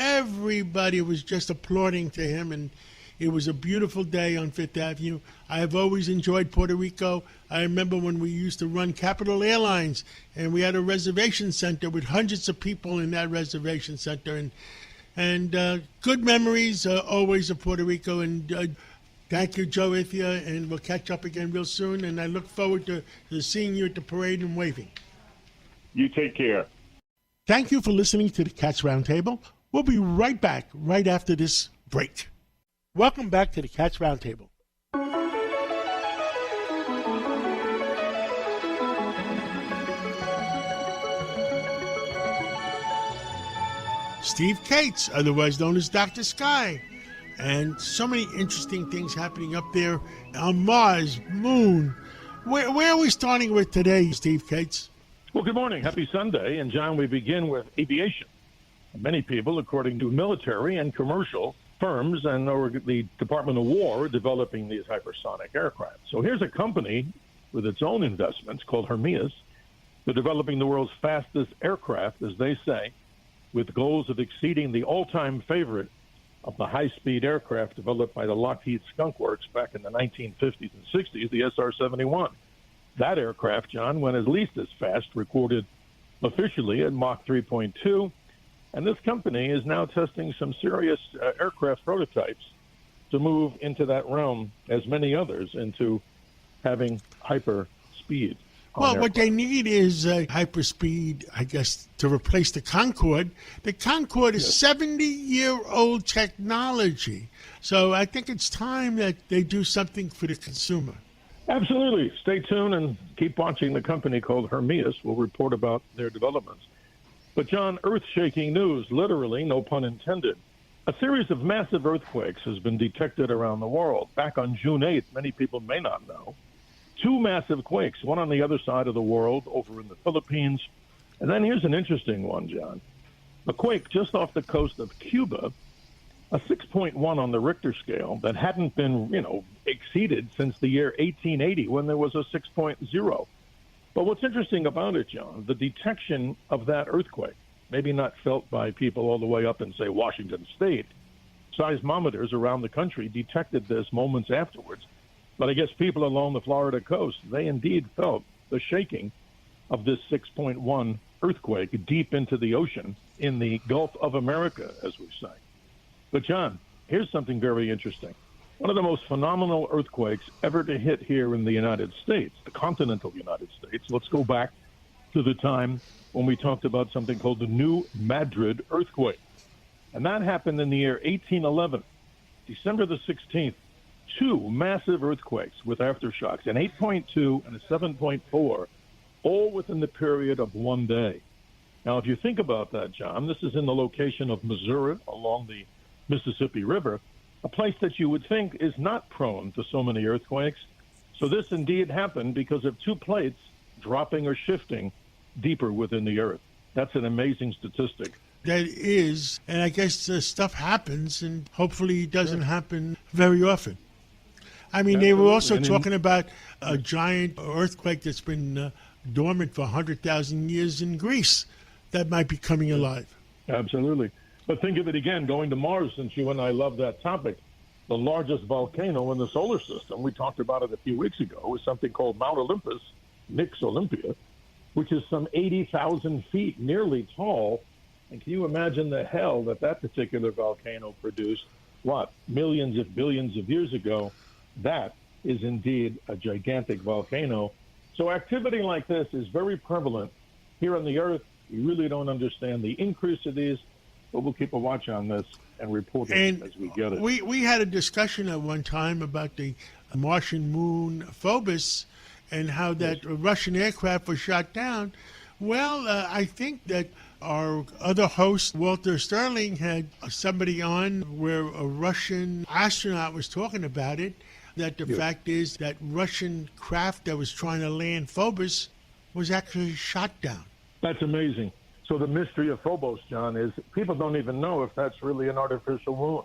Speaker 5: was just applauding to him, and it was a beautiful day on Fifth Avenue. I have always enjoyed Puerto Rico. I remember when we used to run Capital Airlines, and we had a reservation center with hundreds of people in that reservation center, and good memories always of Puerto Rico, and thank you, Joe Ithia, and we'll catch up again real soon. And I look forward to seeing you at the parade and waving.
Speaker 15: You take care.
Speaker 5: Thank you for listening to the Cats Roundtable. We'll be right back right after this break. Welcome back to the Cats Roundtable. Steve Cates, otherwise known as Dr. Sky. And so many interesting things happening up there on Mars, Moon. Where are we starting with today, Steve Cates?
Speaker 16: Well, good morning. Happy Sunday. And, John, we begin with aviation. Many people, according to military and commercial firms and the Department of War, are developing these hypersonic aircraft. So here's a company with its own investments called Hermes. They're developing the world's fastest aircraft, as they say, with goals of exceeding the all-time favorite of the high-speed aircraft developed by the Lockheed Skunk Works back in the 1950s and 60s, the SR-71. That aircraft, John, went at least as fast, recorded officially at Mach 3.2, and this company is now testing some serious aircraft prototypes to move into that realm, as many others, into having hyper speed.
Speaker 5: Well, what they need is hyperspeed, I guess, to replace the Concorde. The Concorde is 70-year-old technology. So I think it's time that they do something for the consumer.
Speaker 16: Absolutely. Stay tuned and keep watching the company called Hermes. We'll report about their developments. But, John, earth-shaking news, literally, no pun intended. A series of massive earthquakes has been detected around the world. Back on June 8th, many people may not know, 2 massive quakes, one on the other side of the world, over in the Philippines. And then here's an interesting one, John. A quake just off the coast of Cuba, a 6.1 on the Richter scale that hadn't been, exceeded since the year 1880 when there was a 6.0. But what's interesting about it, John, the detection of that earthquake, maybe not felt by people all the way up in, say, Washington State, seismometers around the country detected this moments afterwards. But I guess people along the Florida coast, they indeed felt the shaking of this 6.1 earthquake deep into the ocean in the Gulf of America, as we say. But, John, here's something very interesting. One of the most phenomenal earthquakes ever to hit here in the United States, the continental United States. Let's go back to the time when we talked about something called the New Madrid earthquake. And that happened in the year 1811, December the 16th. 2 massive earthquakes with aftershocks, an 8.2 and a 7.4, all within the period of one day. Now, if you think about that, John, this is in the location of Missouri along the Mississippi River, a place that you would think is not prone to so many earthquakes. So this indeed happened because of 2 plates dropping or shifting deeper within the earth. That's an amazing statistic.
Speaker 5: That is, and I guess stuff happens, and hopefully it doesn't happen very often. I mean, they were also talking about a giant earthquake that's been dormant for 100,000 years in Greece that might be coming alive.
Speaker 16: Absolutely. But think of it again, going to Mars, since you and I love that topic. The largest volcano in the solar system, we talked about it a few weeks ago, is something called Mount Olympus, Nix Olympia, which is some 80,000 feet, nearly tall. And can you imagine the hell that particular volcano produced, millions if billions of years ago? That is indeed a gigantic volcano. So activity like this is very prevalent here on the Earth. We really don't understand the increase of these, but we'll keep a watch on this and report it as we get it.
Speaker 5: We had a discussion at one time about the Martian moon Phobos and how that Russian aircraft was shot down. Well, I think that our other host, Walter Sterling, had somebody on where a Russian astronaut was talking about it, that the fact is that Russian craft that was trying to land Phobos was actually shot down.
Speaker 16: That's amazing. So the mystery of Phobos, John, is people don't even know if that's really an artificial moon.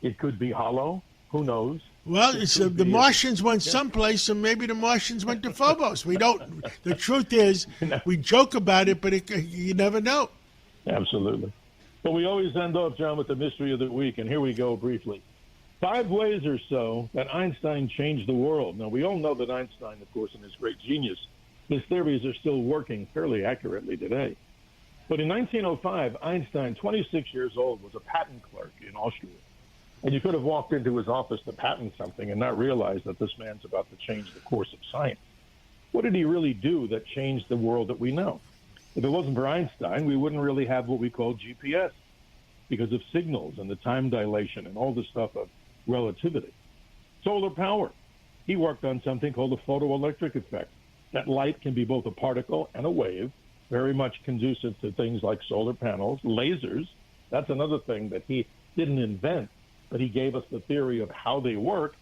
Speaker 16: It could be hollow. Who knows?
Speaker 5: Well, the Martians went someplace, so maybe the Martians went to Phobos. We don't. The truth is, we joke about it, but you never know.
Speaker 16: Absolutely. But we always end off, John, with the mystery of the week, and here we go briefly. 5 ways or so that Einstein changed the world. Now, we all know that Einstein, of course, in his great genius, his theories are still working fairly accurately today. But in 1905, Einstein, 26 years old, was a patent clerk in Austria. And you could have walked into his office to patent something and not realize that this man's about to change the course of science. What did he really do that changed the world that we know? If it wasn't for Einstein, we wouldn't really have what we call GPS because of signals and the time dilation and all the stuff of relativity. Solar power. He worked on something called the photoelectric effect. That light can be both a particle and a wave, very much conducive to things like solar panels, lasers, That's another thing that he didn't invent, but he gave us the theory of how they work.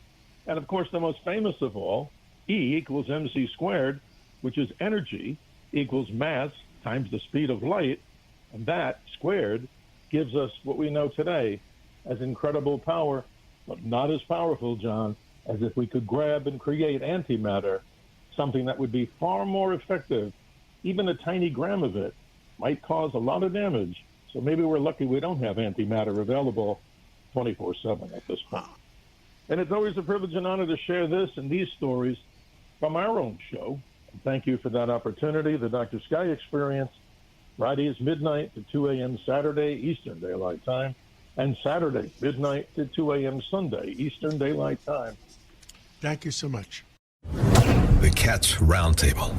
Speaker 16: And, of course, the most famous of all, E equals mc squared, which is energy equals mass times the speed of light. And that squared gives us what we know today as incredible power, but not as powerful, John, as if we could grab and create antimatter, something that would be far more effective. Even a tiny gram of it might cause a lot of damage. So maybe we're lucky we don't have antimatter available 24/7 at this point. And it's always a privilege and honor to share this and these stories from our own show. And thank you for that opportunity. The Dr. Sky Experience, Fridays midnight to 2 a.m. Saturday, Eastern Daylight Time, and Saturday midnight to 2 a.m. Sunday, Eastern Daylight Time.
Speaker 5: Thank you so much.
Speaker 3: The Cats Roundtable.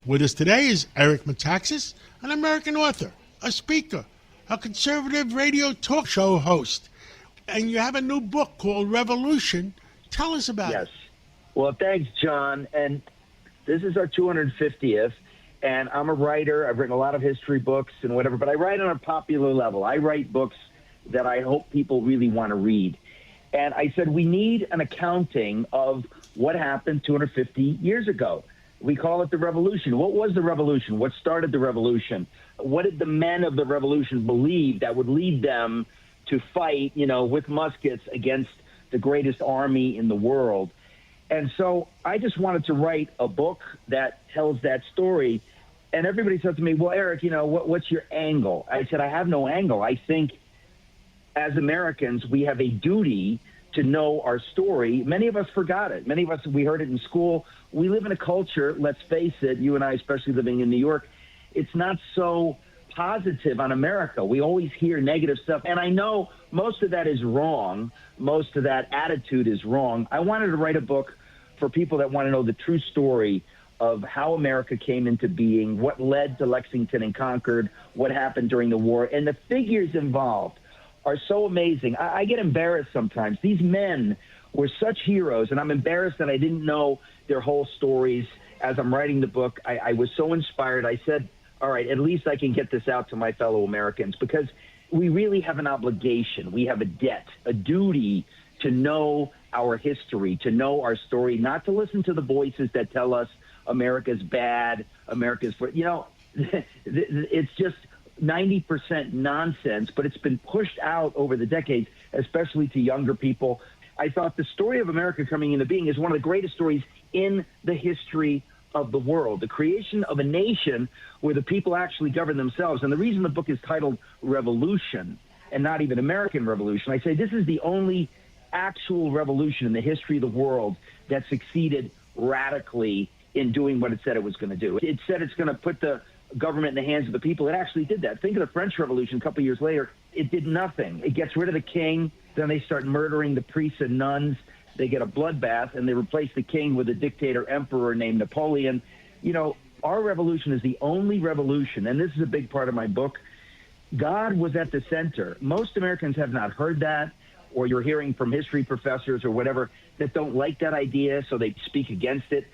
Speaker 5: With us today is Eric Metaxas, an American author, a speaker, a conservative radio talk show host. And you have a new book called Revolution. Tell us about it.
Speaker 17: Yes. Well, thanks, John. And this is our 250th. And I'm a writer. I've written a lot of history books and whatever, but I write on a popular level. I write books that I hope people really want to read. And I said, we need an accounting of what happened 250 years ago. We call it the revolution. What was the revolution? What started the revolution? What did the men of the revolution believe that would lead them to fight, with muskets against the greatest army in the world? And so I just wanted to write a book that tells that story. And everybody said to me, well, Eric, what's your angle? I said, I have no angle. I think as Americans, we have a duty to know our story. Many of us forgot it. Many of us, we heard it in school. We live in a culture, let's face it, you and I, especially living in New York, it's not so positive on America. We always hear negative stuff. And I know most of that is wrong. Most of that attitude is wrong. I wanted to write a book for people that want to know the true story of how America came into being, what led to Lexington and Concord, what happened during the war. And the figures involved are so amazing. I get embarrassed sometimes. These men were such heroes, and I'm embarrassed that I didn't know their whole stories. As I'm writing the book, I was so inspired. I said, all right, at least I can get this out to my fellow Americans, because we really have an obligation. We have a debt, a duty to know our history, to know our story, not to listen to the voices that tell us America's bad, America's, it's just 90% nonsense, but it's been pushed out over the decades, especially to younger people. I thought the story of America coming into being is one of the greatest stories in the history of the world, the creation of a nation where the people actually govern themselves. And the reason the book is titled Revolution and not even American Revolution, I say this is the only actual revolution in the history of the world that succeeded radically in doing what it said it was going to do. It said it's going to put the government in the hands of the people. It actually did that. Think of the French Revolution a couple of years later. It did nothing. It gets rid of the king. Then they start murdering the priests and nuns. They get a bloodbath, and they replace the king with a dictator emperor named Napoleon. Our revolution is the only revolution, and this is a big part of my book. God was at the center. Most Americans have not heard that, or you're hearing from history professors or whatever that don't like that idea, so they speak against it.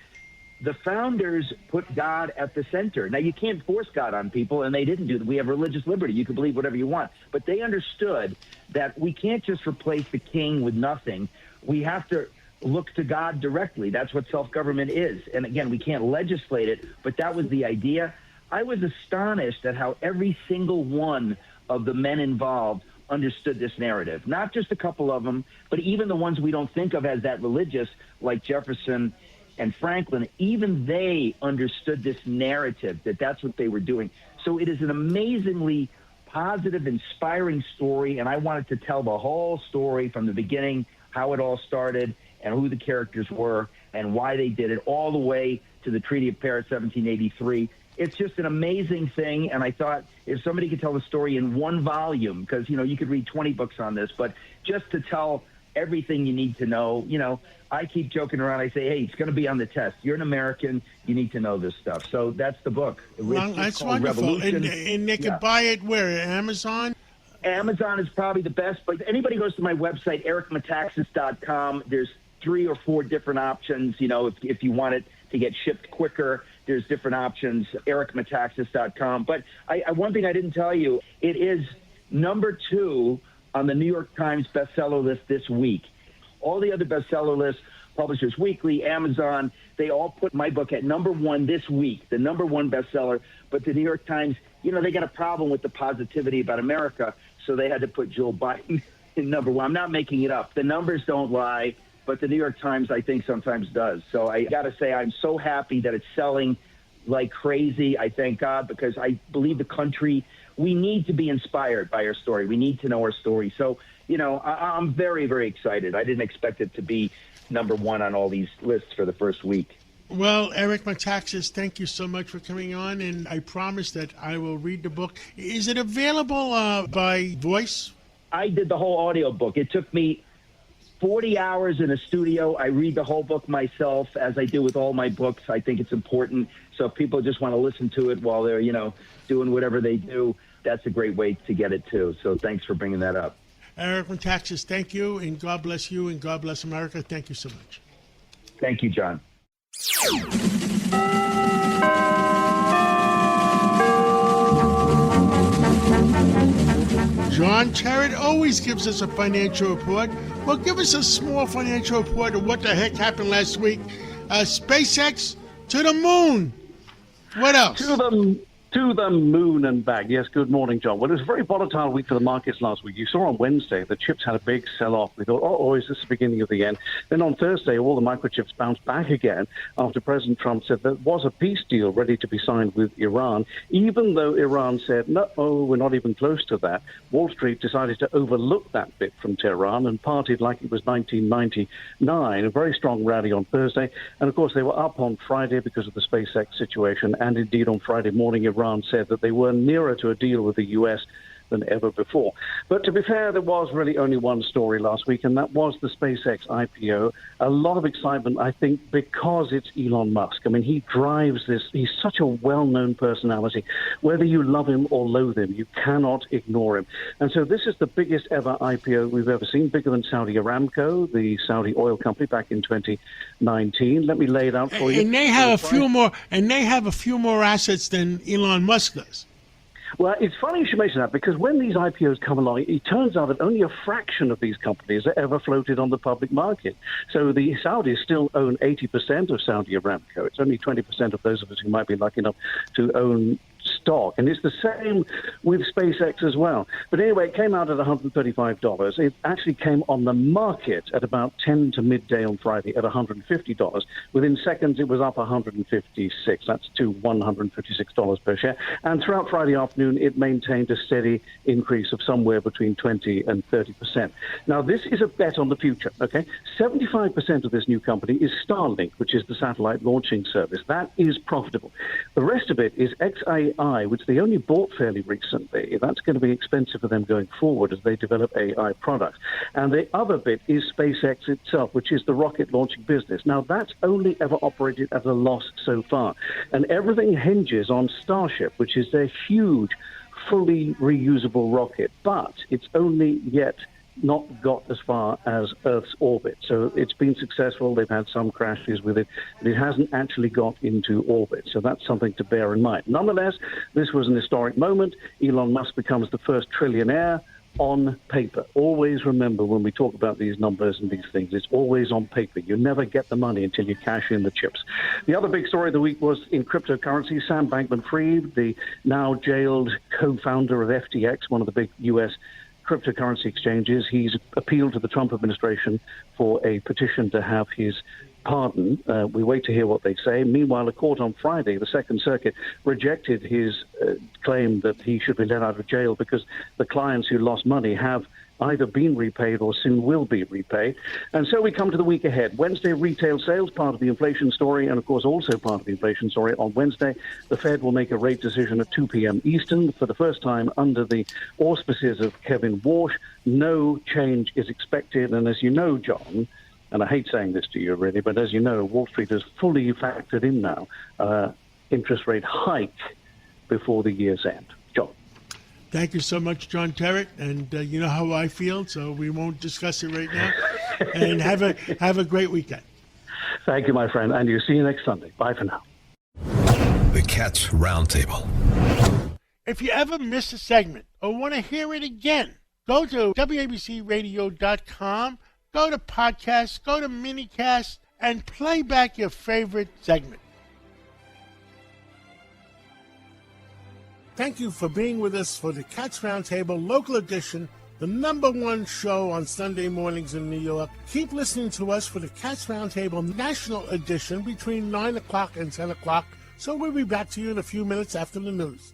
Speaker 17: The founders put God at the center. Now, you can't force God on people, and they didn't do that. We have religious liberty. You can believe whatever you want. But they understood that we can't just replace the king with nothing. We have to look to God directly. That's what self-government is. And again, we can't legislate it, but that was the idea. I was astonished at how every single one of the men involved understood this narrative. Not just a couple of them, but even the ones we don't think of as that religious, like Jefferson and Franklin, even they understood this narrative, that that's what they were doing. So it is an amazingly positive, inspiring story, and I wanted to tell the whole story from the beginning, how it all started and who the characters were and why they did it, all the way to the Treaty of Paris, 1783. It's just an amazing thing, and I thought if somebody could tell the story in one volume, because, you could read 20 books on this, but just to tell everything you need to know, I keep joking around. I say, hey, it's going to be on the test. You're an American. You need to know this stuff. So that's the book.
Speaker 5: Well, that's wonderful. And they can buy it where? Amazon?
Speaker 17: Amazon is probably the best, but anybody goes to my website, ericmetaxas.com. There's 3 or 4 different options. If you want it to get shipped quicker, there's different options, ericmetaxas.com. But one thing I didn't tell you, it is number 2 on the New York Times bestseller list this week. All the other bestseller lists, Publishers Weekly, Amazon, they all put my book at number 1 this week, the number 1 bestseller. But the New York Times, they got a problem with the positivity about America, so they had to put Joe Biden in number 1. I'm not making it up. The numbers don't lie, but the New York Times, I think, sometimes does. So I got to say, I'm so happy that it's selling like crazy. I thank God, because I believe the country, we need to be inspired by our story. We need to know our story. So, I'm very, very excited. I didn't expect it to be number 1 on all these lists for the first week.
Speaker 5: Well, Eric Metaxas, thank you so much for coming on, and I promise that I will read the book. Is it available by voice?
Speaker 17: I did the whole audio book. It took me 40 hours in a studio. I read the whole book myself, as I do with all my books. I think it's important. So if people just want to listen to it while they're, doing whatever they do, that's a great way to get it too. So thanks for bringing that up.
Speaker 5: Eric Metaxas, thank you, and God bless you, and God bless America. Thank you so much.
Speaker 17: Thank you, John.
Speaker 5: John Terrett always gives us a financial report. Well, give us a small financial report of what the heck happened last week. SpaceX to the moon. What else?
Speaker 18: To the moon and back. Yes, good morning, John. Well, it was a very volatile week for the markets last week. You saw on Wednesday the chips had a big sell-off. We thought, is this the beginning of the end? Then on Thursday, all the microchips bounced back again after President Trump said there was a peace deal ready to be signed with Iran. Even though Iran said, no, we're not even close to that, Wall Street decided to overlook that bit from Tehran and partied like it was 1999. A very strong rally on Thursday. And, of course, they were up on Friday because of the SpaceX situation. And, indeed, on Friday morning, Iran said that they were nearer to a deal with the U.S. than ever before. But to be fair, there was really only one story last week, and that was the SpaceX IPO. A lot of excitement, I think, because it's Elon Musk. I mean, he drives this. He's such a well-known personality. Whether you love him or loathe him, you cannot ignore him. And so this is the biggest ever IPO we've ever seen, bigger than Saudi Aramco, the Saudi oil company, back in 2019. Let me lay it out for you.
Speaker 5: And they have a few more assets than Elon Musk does.
Speaker 18: Well, it's funny you should mention that, because when these IPOs come along, it turns out that only a fraction of these companies are ever floated on the public market. So the Saudis still own 80% of Saudi Aramco. It's only 20% of those of us who might be lucky enough to own stock. And it's the same with SpaceX as well. But anyway, it came out at $135. It actually came on the market at about 10 to midday on Friday at $150. Within seconds, it was up $156. That's to $156 per share. And throughout Friday afternoon, it maintained a steady increase of somewhere between 20 and 30%. Now, this is a bet on the future, okay? 75% of this new company is Starlink, which is the satellite launching service. That is profitable. The rest of it is XAI, which they only bought fairly recently. That's going to be expensive for them going forward as they develop AI products. And the other bit is SpaceX itself, which is the rocket launching business. Now, that's only ever operated at a loss so far. And everything hinges on Starship, which is their huge, fully reusable rocket. But it's only yet not got as far as Earth's orbit. So it's been successful. They've had some crashes with it, but it hasn't actually got into orbit. So that's something to bear in mind. Nonetheless, this was an historic moment. Elon Musk becomes the first trillionaire on paper. Always remember when we talk about these numbers and these things, it's always on paper. You never get the money until you cash in the chips. The other big story of the week was in cryptocurrency. Sam Bankman-Fried, the now jailed co-founder of FTX, one of the big U.S. cryptocurrency exchanges, he's appealed to the Trump administration for a petition to have his pardon. We wait to hear what they say. Meanwhile, a court on Friday, the Second Circuit, rejected his claim that he should be let out of jail because the clients who lost money have either been repaid or soon will be repaid. And so we come to the week ahead. Wednesday, retail sales, part of the inflation story, and of course also part of the inflation story. On Wednesday, the Fed will make a rate decision at 2 p.m. Eastern for the first time under the auspices of Kevin Warsh. No change is expected. And as you know, John, and I hate saying this to you really, but as you know, Wall Street has fully factored in now interest rate hike before the year's end. John.
Speaker 5: Thank you so much, John Terrett. And you know how I feel, so we won't discuss it right now. And have a great weekend.
Speaker 18: Thank you, my friend. And you see you next Sunday. Bye for now.
Speaker 3: The Cats Roundtable.
Speaker 5: If you ever miss a segment or want to hear it again, go to WABCRadio.com, go to podcasts, go to minicast, and play back your favorite segment. Thank you for being with us for the Cats Roundtable Local Edition, the #1 show on Sunday mornings in New York. Keep listening to us for the Cats Roundtable National Edition between 9 o'clock and 10 o'clock, so we'll be back to you in a few minutes after the news.